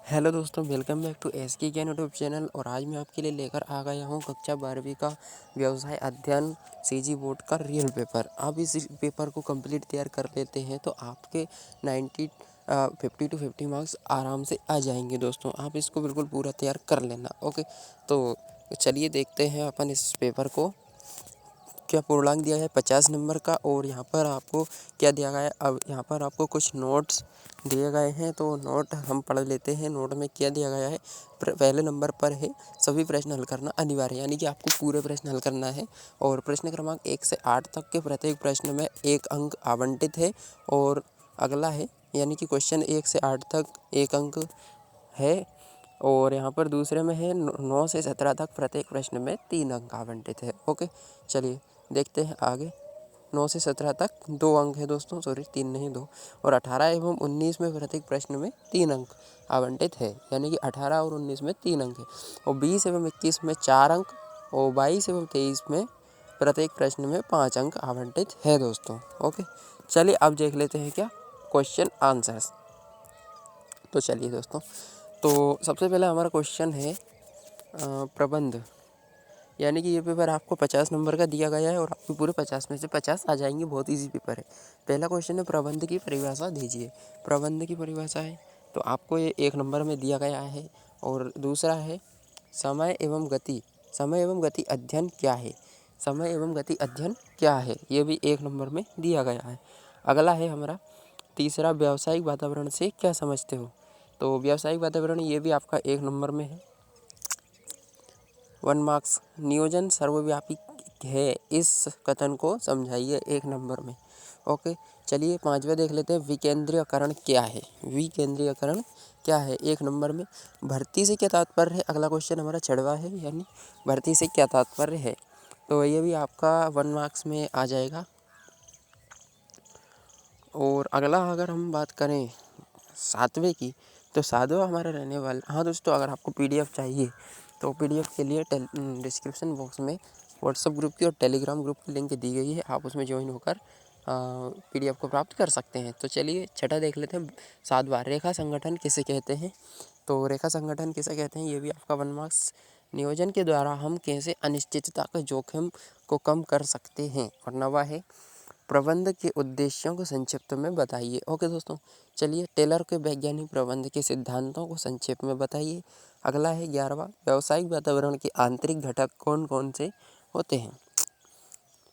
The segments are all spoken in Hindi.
हेलो दोस्तों, वेलकम बैक टू एस के ज्ञान यूट्यूब चैनल। और आज मैं आपके लिए लेकर आ गया हूँ कक्षा 12वीं का व्यवसाय अध्ययन सीजी बोर्ड का रियल पेपर। आप इस पेपर को कंप्लीट तैयार कर लेते हैं तो आपके 50 to 50 मार्क्स आराम से आ जाएंगे। दोस्तों, आप इसको बिल्कुल पूरा तैयार कर लेना। ओके, तो चलिए देखते हैं अपन इस पेपर को। क्या पूर्णांक दिया है 50 नंबर का, और यहाँ पर आपको क्या दिया गया है। अब यहाँ पर आपको कुछ नोट्स दिए गए हैं, तो नोट हम पढ़ लेते हैं। नोट में क्या दिया गया है, पहले नंबर पर है सभी प्रश्न हल करना अनिवार्य, यानी कि आपको पूरे प्रश्न हल करना है। और प्रश्न क्रमांक 1 से 8 तक के प्रत्येक प्रश्न में 1 अंक आवंटित है। और अगला है, यानी कि क्वेश्चन 1 से 8 तक 1 अंक है। और यहाँ पर दूसरे में है 9 से 17 तक प्रत्येक प्रश्न में 3 अंक आवंटित है। ओके, चलिए देखते हैं आगे। 9 से 17 तक 2 अंक है दोस्तों, सॉरी 3 नहीं 2। और 18 एवं 19 में प्रत्येक प्रश्न में 3 अंक आवंटित है, यानी कि 18 और 19 में 3 अंक है। और 20 एवं 21 में 4 अंक, और 22 एवं 23 में प्रत्येक प्रश्न में 5 अंक आवंटित है दोस्तों। ओके, चलिए अब देख लेते हैं क्या क्वेश्चन आंसर्स। तो चलिए दोस्तों, तो सबसे पहले हमारा क्वेश्चन है प्रबंध, यानी कि ये पेपर आपको 50 नंबर का दिया गया है और आपको पूरे 50 में से 50 आ जाएंगे। बहुत इजी पेपर है। पहला क्वेश्चन है प्रबंध की परिभाषा दीजिए। प्रबंध की परिभाषा है तो आपको ये 1 नंबर में दिया गया है। और दूसरा है समय एवं गति। समय एवं गति अध्ययन क्या है। समय एवं गति अध्ययन क्या है, ये भी 1 नंबर में दिया गया है। अगला है हमारा तीसरा, व्यावसायिक वातावरण से क्या समझते हो। तो व्यावसायिक वातावरण ये भी आपका 1 नंबर में है, 1 मार्क्स। नियोजन सर्वव्यापी है, इस कथन को समझाइए, 1 नंबर में। ओके, चलिए 5वां देख लेते हैं, विकेंद्रीयकरण क्या है। विकेंद्रीयकरण क्या है, 1 नंबर में। भर्ती से क्या तात्पर्य है, अगला क्वेश्चन हमारा 6वां है, यानी भर्ती से क्या तात्पर्य है। तो ये भी आपका 1 मार्क्स में आ जाएगा। और अगला अगर हम बात करें 7वें की, तो 7वां हमारा रहने वाला, हाँ दोस्तों, अगर आपको पीडीएफ चाहिए तो पीडीएफ के लिए डिस्क्रिप्शन बॉक्स में व्हाट्सएप ग्रुप की और टेलीग्राम ग्रुप की लिंक दी गई है। आप उसमें ज्वाइन होकर पीडीएफ को प्राप्त कर सकते हैं। तो चलिए 6वां देख लेते हैं, 7वां, रेखा संगठन किसे कहते हैं। तो रेखा संगठन किसे कहते हैं, ये भी आपका 1 मार्क्स। नियोजन के द्वारा हम कैसे अनिश्चितता के जोखिम को कम कर सकते हैं। और 9वां है, प्रबंध के उद्देश्यों को संक्षिप्त में बताइए। ओके दोस्तों, चलिए टेलर के वैज्ञानिक प्रबंध के सिद्धांतों को संक्षेप में बताइए। अगला है 11वां, व्यावसायिक वातावरण के आंतरिक घटक कौन कौन से होते हैं।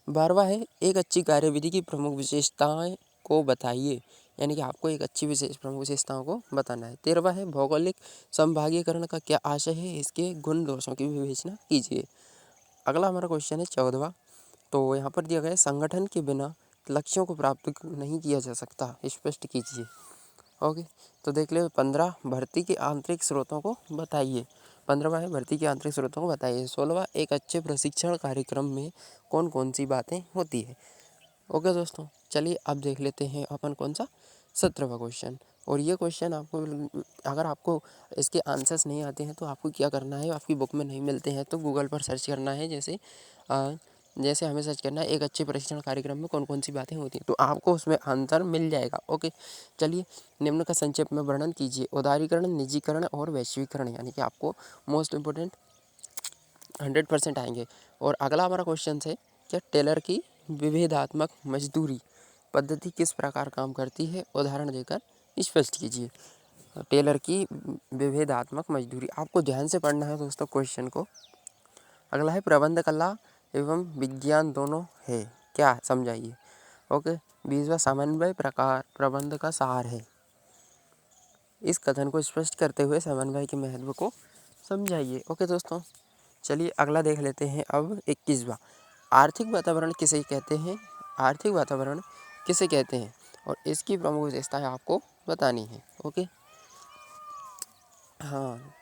12वां है, एक अच्छी कार्यविधि की प्रमुख विशेषताएं को बताइए, यानी कि आपको एक अच्छी प्रमुख विशेषताओं को बताना है। 13वां है, भौगोलिक संभागीकरण का क्या आशय है, इसके गुण दोषों की विवेचना कीजिए। अगला हमारा क्वेश्चन है 14वां, तो यहाँ पर दिया गया है, संगठन के बिना लक्ष्यों को प्राप्त नहीं किया जा सकता, स्पष्ट कीजिए। ओके, तो देख ले 15, भर्ती के आंतरिक स्रोतों को बताइए। 15वां है, भर्ती के आंतरिक स्रोतों को बताइए। 16वां, एक अच्छे प्रशिक्षण कार्यक्रम में कौन कौन सी बातें होती है। ओके दोस्तों, चलिए अब देख लेते हैं अपन कौन सा 17वां क्वेश्चन। और ये क्वेश्चन आपको, अगर आपको इसके आंसर्स नहीं आते हैं तो आपको क्या करना है, आपकी बुक में नहीं मिलते हैं तो गूगल पर सर्च करना है। जैसे हमें सर्च करना है, एक अच्छे प्रशिक्षण कार्यक्रम में कौन कौन सी बातें होती हैं, तो आपको उसमें आंसर मिल जाएगा। ओके, चलिए निम्न का संक्षेप में वर्णन कीजिए। उदारीकरण, निजीकरण और वैश्वीकरण, यानी कि आपको मोस्ट इम्पोर्टेंट 100% आएंगे। और अगला हमारा क्वेश्चन है, क्या टेलर की विभेदात्मक मजदूरी पद्धति किस प्रकार काम करती है, उदाहरण देकर स्पष्ट कीजिए। टेलर की विभेदात्मक मजदूरी, आपको ध्यान से पढ़ना है दोस्तों क्वेश्चन को। अगला है, प्रबंध कला एवं विज्ञान दोनों है, क्या समझाइए। ओके, 20वां, समन्वय प्रकार प्रबंध का सार है, इस कथन को स्पष्ट करते हुए समन्वय के महत्व को समझाइए। ओके दोस्तों, चलिए अगला देख लेते हैं अब 21वां, आर्थिक वातावरण किसे कहते हैं। आर्थिक वातावरण किसे कहते हैं और इसकी प्रमुख विशेषताएं आपको बतानी है। ओके, हाँ,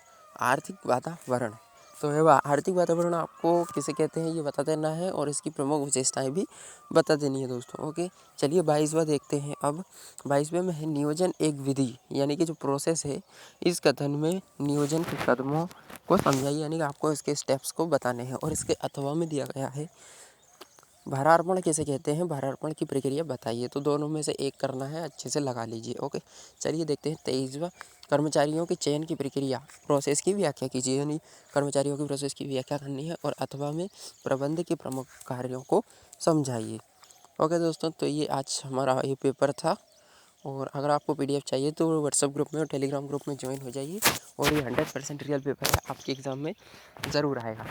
आर्थिक वातावरण, तो ये आर्थिक वातावरण आपको किसे कहते हैं ये बता देना है और इसकी प्रमुख विशेषताएं भी बता देनी है दोस्तों। ओके, चलिए 22वां देखते हैं अब। 22वें में है, नियोजन एक विधि, यानी कि जो प्रोसेस है, इस कथन में नियोजन के कदमों को समझाइए, यानी कि आपको इसके स्टेप्स को बताने हैं। और इसके अथवा में दिया गया है, भारार्पण किसे कहते हैं, भारार्पण की प्रक्रिया बताइए। तो दोनों में से एक करना है, अच्छे से लगा लीजिए। ओके, चलिए देखते हैं 23वां, कर्मचारियों के चयन की प्रक्रिया, प्रोसेस की व्याख्या कीजिए। यानी कर्मचारियों की प्रोसेस की व्याख्या करनी है और अथवा में प्रबंध के प्रमुख कार्यों को समझाइए। ओके दोस्तों, तो ये आज हमारा ये पेपर था। और अगर आपको पीडीएफ चाहिए तो व्हाट्सएप ग्रुप में और टेलीग्राम ग्रुप में ज्वाइन हो जाइए। और ये 100% रियल पेपर है, आपके एग्ज़ाम में ज़रूर आएगा।